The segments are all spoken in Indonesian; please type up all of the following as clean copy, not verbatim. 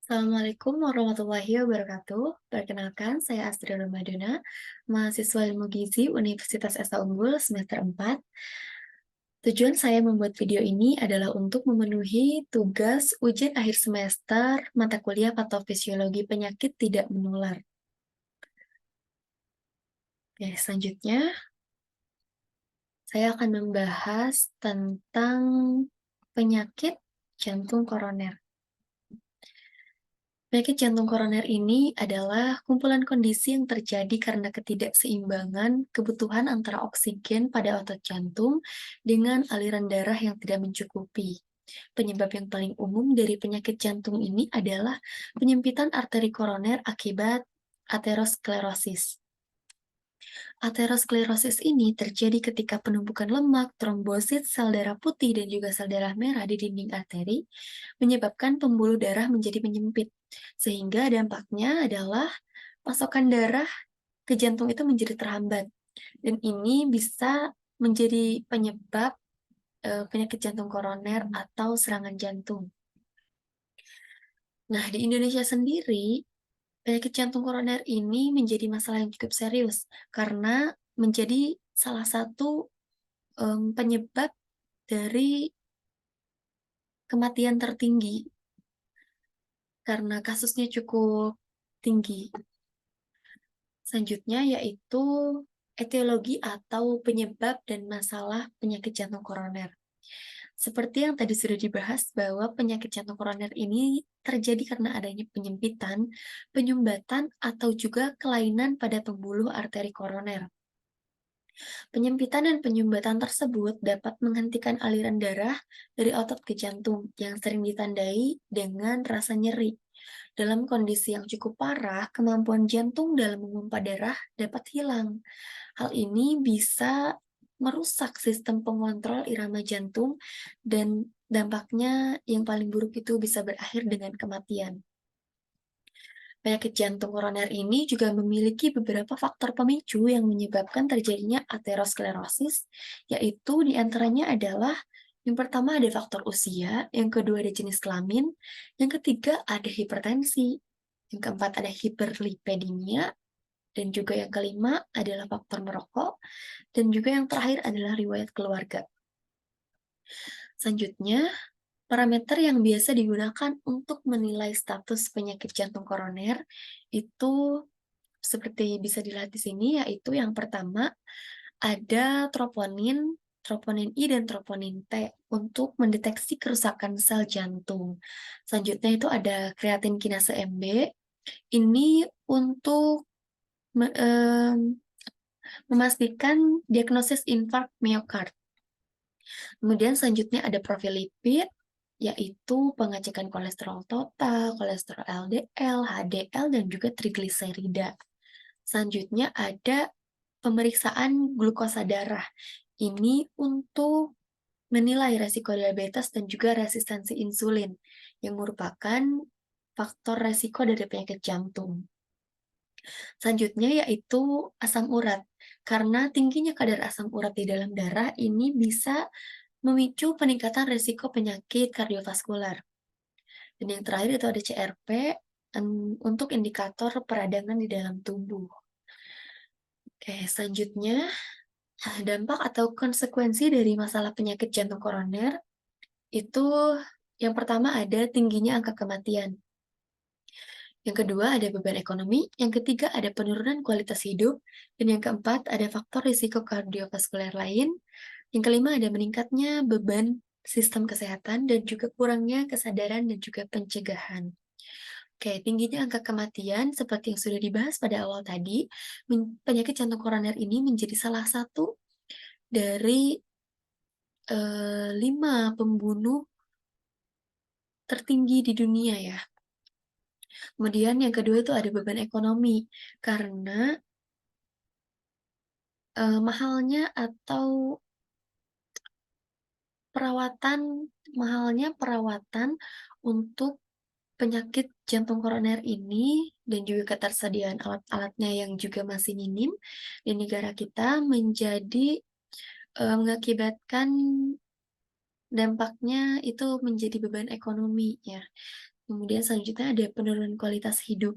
Assalamualaikum warahmatullahi wabarakatuh. Perkenalkan, saya Astri Ramadana, mahasiswa Ilmu Gizi Universitas Esa Unggul semester 4. Tujuan saya membuat video ini adalah untuk memenuhi tugas ujian akhir semester mata kuliah Patofisiologi Penyakit Tidak Menular. Oke, selanjutnya saya akan membahas tentang penyakit jantung koroner. Penyakit jantung koroner ini adalah kumpulan kondisi yang terjadi karena ketidakseimbangan kebutuhan antara oksigen pada otot jantung dengan aliran darah yang tidak mencukupi. Penyebab yang paling umum dari penyakit jantung ini adalah penyempitan arteri koroner akibat aterosklerosis. Aterosklerosis ini terjadi ketika penumpukan lemak, trombosit, sel darah putih, dan juga sel darah merah di dinding arteri menyebabkan pembuluh darah menjadi menyempit, sehingga dampaknya adalah pasokan darah ke jantung itu menjadi terhambat, dan ini bisa menjadi penyebab penyakit jantung koroner atau serangan jantung. Nah, di Indonesia sendiri, penyakit jantung koroner ini menjadi masalah yang cukup serius karena menjadi salah satu penyebab dari kematian tertinggi karena kasusnya cukup tinggi. Selanjutnya yaitu etiologi atau penyebab dan masalah penyakit jantung koroner. Seperti yang tadi sudah dibahas bahwa penyakit jantung koroner ini terjadi karena adanya penyempitan, penyumbatan, atau juga kelainan pada pembuluh arteri koroner. Penyempitan dan penyumbatan tersebut dapat menghentikan aliran darah dari otot ke jantung yang sering ditandai dengan rasa nyeri. Dalam kondisi yang cukup parah, kemampuan jantung dalam memompa darah dapat hilang. Hal ini bisa merusak sistem pengontrol irama jantung dan dampaknya yang paling buruk itu bisa berakhir dengan kematian. Penyakit jantung koroner ini juga memiliki beberapa faktor pemicu yang menyebabkan terjadinya aterosklerosis, yaitu diantaranya adalah yang pertama ada faktor usia, yang kedua ada jenis kelamin, yang ketiga ada hipertensi, yang keempat ada hiperlipidemia, dan juga yang kelima adalah faktor merokok, dan juga yang terakhir adalah riwayat keluarga. Selanjutnya, parameter yang biasa digunakan untuk menilai status penyakit jantung koroner itu seperti bisa dilihat di sini, yaitu yang pertama ada troponin, troponin I dan troponin T untuk mendeteksi kerusakan sel jantung. Selanjutnya itu ada kreatin kinase MB, ini untuk memastikan diagnosis infark miokard. Kemudian selanjutnya ada profil lipid, yaitu pengecekan kolesterol total, kolesterol LDL, HDL, dan juga trigliserida. Selanjutnya ada pemeriksaan glukosa darah. Ini untuk menilai resiko diabetes dan juga resistensi insulin, yang merupakan faktor resiko dari penyakit jantung. Selanjutnya yaitu asam urat. Karena tingginya kadar asam urat di dalam darah ini bisa memicu peningkatan risiko penyakit kardiovaskular. Dan yang terakhir itu ada CRP untuk indikator peradangan di dalam tubuh. Oke, selanjutnya dampak atau konsekuensi dari masalah penyakit jantung koroner itu yang pertama ada tingginya angka kematian. Yang kedua ada beban ekonomi, yang ketiga ada penurunan kualitas hidup, dan yang keempat ada faktor risiko kardiovaskuler lain. Yang kelima ada meningkatnya beban sistem kesehatan dan juga kurangnya kesadaran dan juga pencegahan. Oke, tingginya angka kematian seperti yang sudah dibahas pada awal tadi, penyakit jantung koroner ini menjadi salah satu dari 5 pembunuh tertinggi di dunia ya. Kemudian yang kedua itu ada beban ekonomi, karena mahalnya atau mahalnya perawatan untuk penyakit jantung koroner ini dan juga ketersediaan alat-alatnya yang juga masih minim di negara kita menjadi mengakibatkan dampaknya itu menjadi beban ekonomi ya. Kemudian selanjutnya ada penurunan kualitas hidup.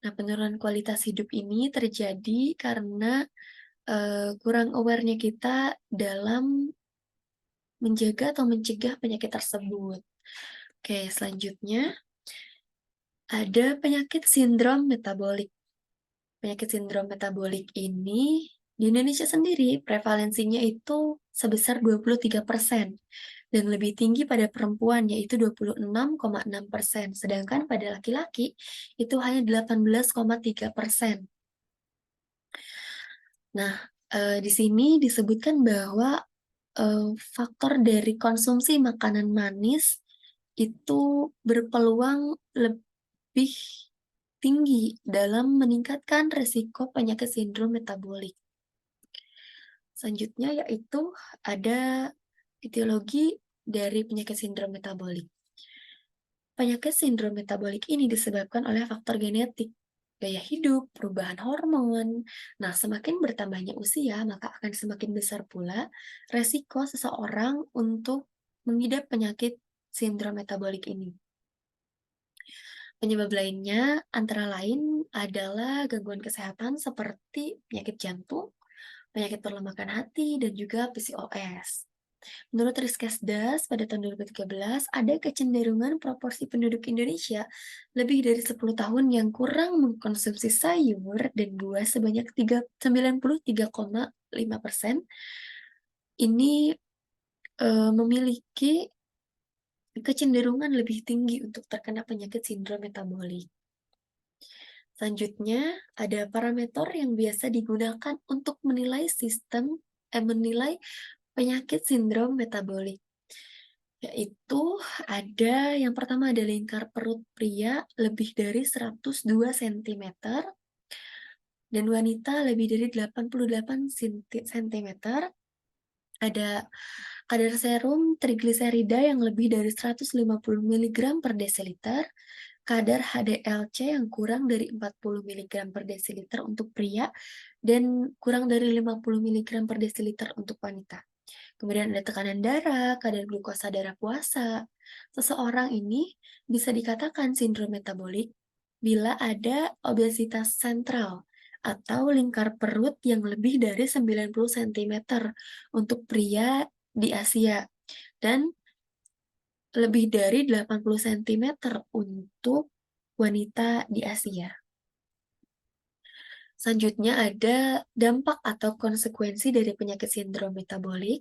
Nah, penurunan kualitas hidup ini terjadi karena, kurang aware-nya kita dalam menjaga atau mencegah penyakit tersebut. Oke, selanjutnya ada penyakit sindrom metabolik. Penyakit sindrom metabolik ini di Indonesia sendiri prevalensinya itu sebesar 23% dan lebih tinggi pada perempuan yaitu 26,6%, sedangkan pada laki-laki itu hanya 18,3%. Nah, di sini disebutkan bahwa, faktor dari konsumsi makanan manis itu berpeluang lebih tinggi dalam meningkatkan resiko penyakit sindrom metabolik. Selanjutnya yaitu ada etiologi dari penyakit sindrom metabolik. Penyakit sindrom metabolik ini disebabkan oleh faktor genetik, gaya hidup, perubahan hormon. Nah, semakin bertambahnya usia, maka akan semakin besar pula resiko seseorang untuk mengidap penyakit sindrom metabolik ini. Penyebab lainnya antara lain adalah gangguan kesehatan seperti penyakit jantung, penyakit perlemakan hati, dan juga PCOS. Menurut Riskesdas pada tahun 2013, ada kecenderungan proporsi penduduk Indonesia lebih dari 10 tahun yang kurang mengkonsumsi sayur dan buah sebanyak 93,5%. Ini memiliki kecenderungan lebih tinggi untuk terkena penyakit sindrom metabolik. Selanjutnya, ada parameter yang biasa digunakan untuk menilai penyakit sindrom metabolik, yaitu ada yang pertama ada lingkar perut pria lebih dari 102 cm dan wanita lebih dari 88 cm. Ada kadar serum trigliserida yang lebih dari 150 mg per desiliter, kadar HDLC yang kurang dari 40 mg per desiliter untuk pria, dan kurang dari 50 mg per desiliter untuk wanita. Kemudian ada tekanan darah, kadar glukosa darah puasa. Seseorang ini bisa dikatakan sindrom metabolik bila ada obesitas sentral atau lingkar perut yang lebih dari 90 cm untuk pria di Asia dan lebih dari 80 cm untuk wanita di Asia. Selanjutnya ada dampak atau konsekuensi dari penyakit sindrom metabolik.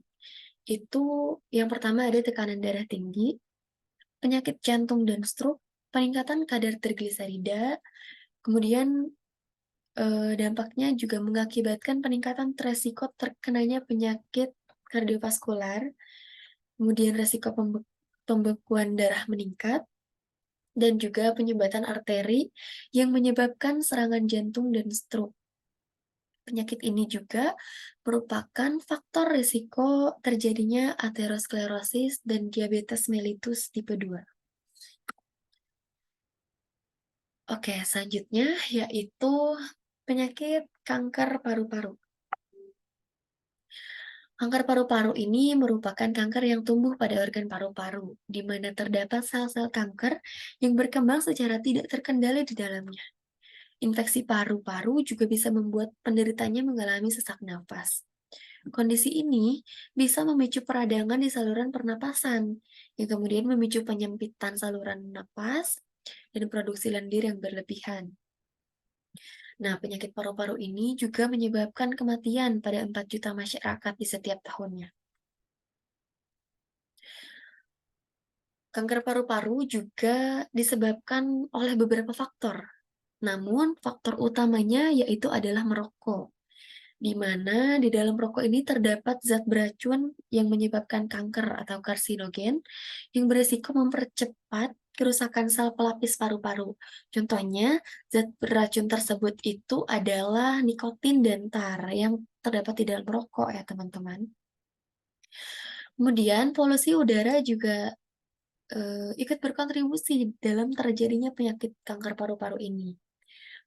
Itu yang pertama ada tekanan darah tinggi, penyakit jantung dan stroke, peningkatan kadar trigliserida, kemudian dampaknya juga mengakibatkan peningkatan resiko terkenanya penyakit kardiovaskular, kemudian resiko pembekuan darah meningkat, dan juga penyumbatan arteri yang menyebabkan serangan jantung dan stroke. Penyakit ini juga merupakan faktor risiko terjadinya aterosklerosis dan diabetes mellitus tipe 2. Oke, selanjutnya yaitu penyakit kanker paru-paru. Kanker paru-paru ini merupakan kanker yang tumbuh pada organ paru-paru, di mana terdapat sel-sel kanker yang berkembang secara tidak terkendali di dalamnya. Infeksi paru-paru juga bisa membuat penderitanya mengalami sesak nafas. Kondisi ini bisa memicu peradangan di saluran pernapasan, yang kemudian memicu penyempitan saluran napas dan produksi lendir yang berlebihan. Nah, penyakit paru-paru ini juga menyebabkan kematian pada 4 juta masyarakat di setiap tahunnya. Kanker paru-paru juga disebabkan oleh beberapa faktor, namun faktor utamanya yaitu adalah merokok, di mana di dalam rokok ini terdapat zat beracun yang menyebabkan kanker atau karsinogen yang berisiko mempercepat kerusakan sel pelapis paru-paru. Contohnya, zat beracun tersebut itu adalah nikotin dan tar yang terdapat di dalam rokok ya teman-teman. Kemudian polusi udara juga ikut berkontribusi dalam terjadinya penyakit kanker paru-paru ini.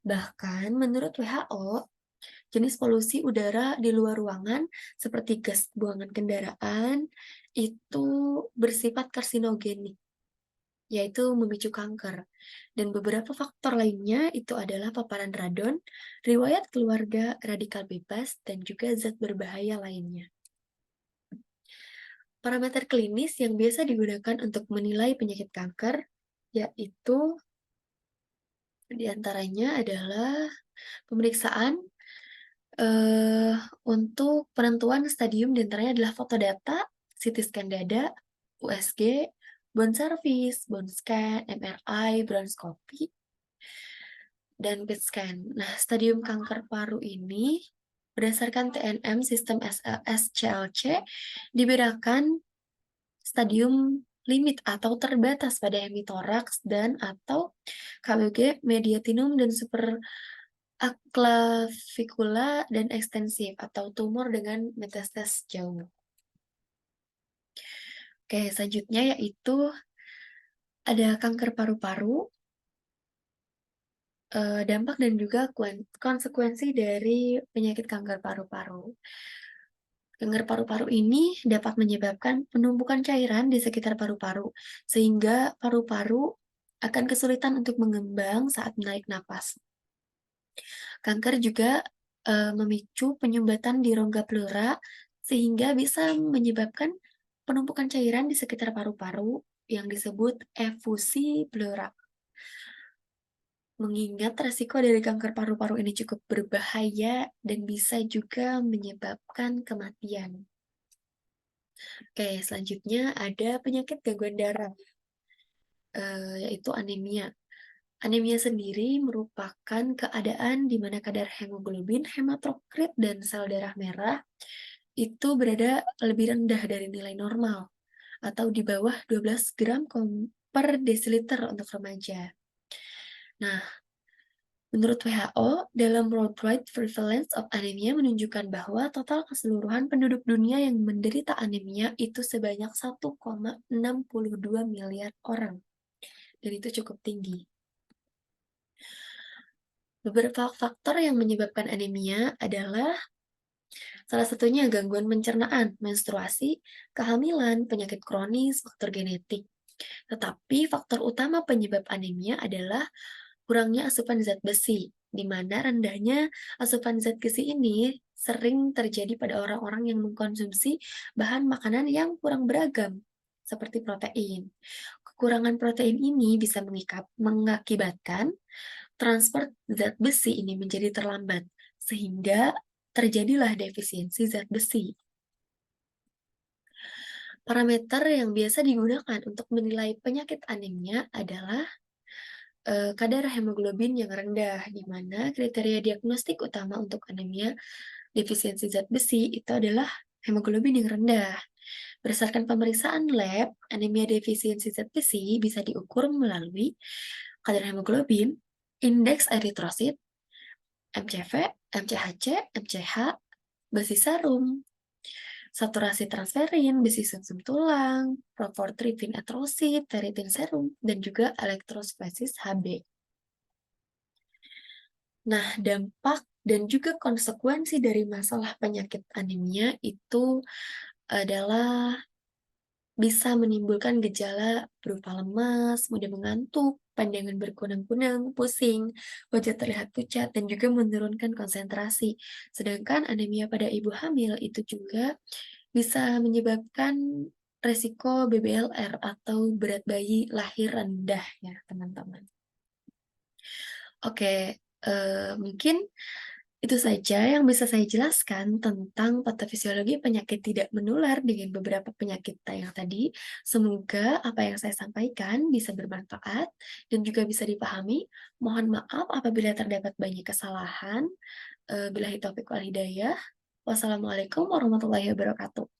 Bahkan menurut WHO, jenis polusi udara di luar ruangan seperti gas buangan kendaraan itu bersifat karsinogenik. yaitu memicu kanker. Dan beberapa faktor lainnya itu adalah paparan radon, riwayat keluarga, radikal bebas, dan juga zat berbahaya lainnya. Parameter klinis yang biasa digunakan untuk menilai penyakit kanker yaitu diantaranya adalah pemeriksaan untuk penentuan stadium diantaranya adalah fotodata, CT scan dada, USG, bone service, bone scan, MRI, bronskopi, dan PET scan. Nah, stadium kanker paru ini berdasarkan TNM sistem SCLC dibedakan stadium limit atau terbatas pada hemitoraks dan atau KBG, mediatinum, dan clavikula dan ekstensif atau tumor dengan metastas jauh. Oke, selanjutnya yaitu ada kanker paru-paru, dampak dan juga konsekuensi dari penyakit kanker paru-paru. Kanker paru-paru ini dapat menyebabkan penumpukan cairan di sekitar paru-paru, sehingga paru-paru akan kesulitan untuk mengembang saat menarik napas. Kanker juga memicu penyumbatan di rongga pleura, sehingga bisa menyebabkan penumpukan cairan di sekitar paru-paru yang disebut efusi pleura. Mengingat resiko dari kanker paru-paru ini cukup berbahaya dan bisa juga menyebabkan kematian. Oke, selanjutnya ada penyakit gangguan darah, yaitu anemia. Anemia sendiri merupakan keadaan di mana kadar hemoglobin, hematokrit, dan sel darah merah itu berada lebih rendah dari nilai normal atau di bawah 12 gram per desiliter untuk remaja. Nah, menurut WHO, dalam Worldwide Prevalence of Anemia menunjukkan bahwa total keseluruhan penduduk dunia yang menderita anemia itu sebanyak 1,62 miliar orang. Dan itu cukup tinggi. Beberapa faktor yang menyebabkan anemia adalah salah satunya gangguan pencernaan, menstruasi, kehamilan, penyakit kronis, faktor genetik. Tetapi faktor utama penyebab anemia adalah kurangnya asupan zat besi, di mana rendahnya asupan zat gizi ini sering terjadi pada orang-orang yang mengkonsumsi bahan makanan yang kurang beragam, seperti protein. Kekurangan protein ini bisa mengakibatkan transport zat besi ini menjadi terlambat, sehingga terjadilah defisiensi zat besi. Parameter yang biasa digunakan untuk menilai penyakit anemia adalah kadar hemoglobin yang rendah, di mana kriteria diagnostik utama untuk anemia defisiensi zat besi itu adalah hemoglobin yang rendah. Berdasarkan pemeriksaan lab, anemia defisiensi zat besi bisa diukur melalui kadar hemoglobin, indeks eritrosit, MCV, MCHC, MCH, besi serum, saturasi transferin, besi sumsum tulang, proportripin etrosit, ferritin serum, dan juga elektrospesis Hb. Nah, dampak dan juga konsekuensi dari masalah penyakit anemia itu adalah bisa menimbulkan gejala berupa lemas, mudah mengantuk, pandangan berkunang-kunang, pusing, wajah terlihat pucat, dan juga menurunkan konsentrasi. Sedangkan anemia pada ibu hamil itu juga bisa menyebabkan resiko BBLR atau berat bayi lahir rendah ya, teman-teman. Oke, mungkin itu saja yang bisa saya jelaskan tentang patofisiologi penyakit tidak menular dengan beberapa penyakit yang tadi. Semoga apa yang saya sampaikan bisa bermanfaat dan juga bisa dipahami. Mohon maaf apabila terdapat banyak kesalahan. Billahi taufiq wal hidayah. Wassalamualaikum warahmatullahi wabarakatuh.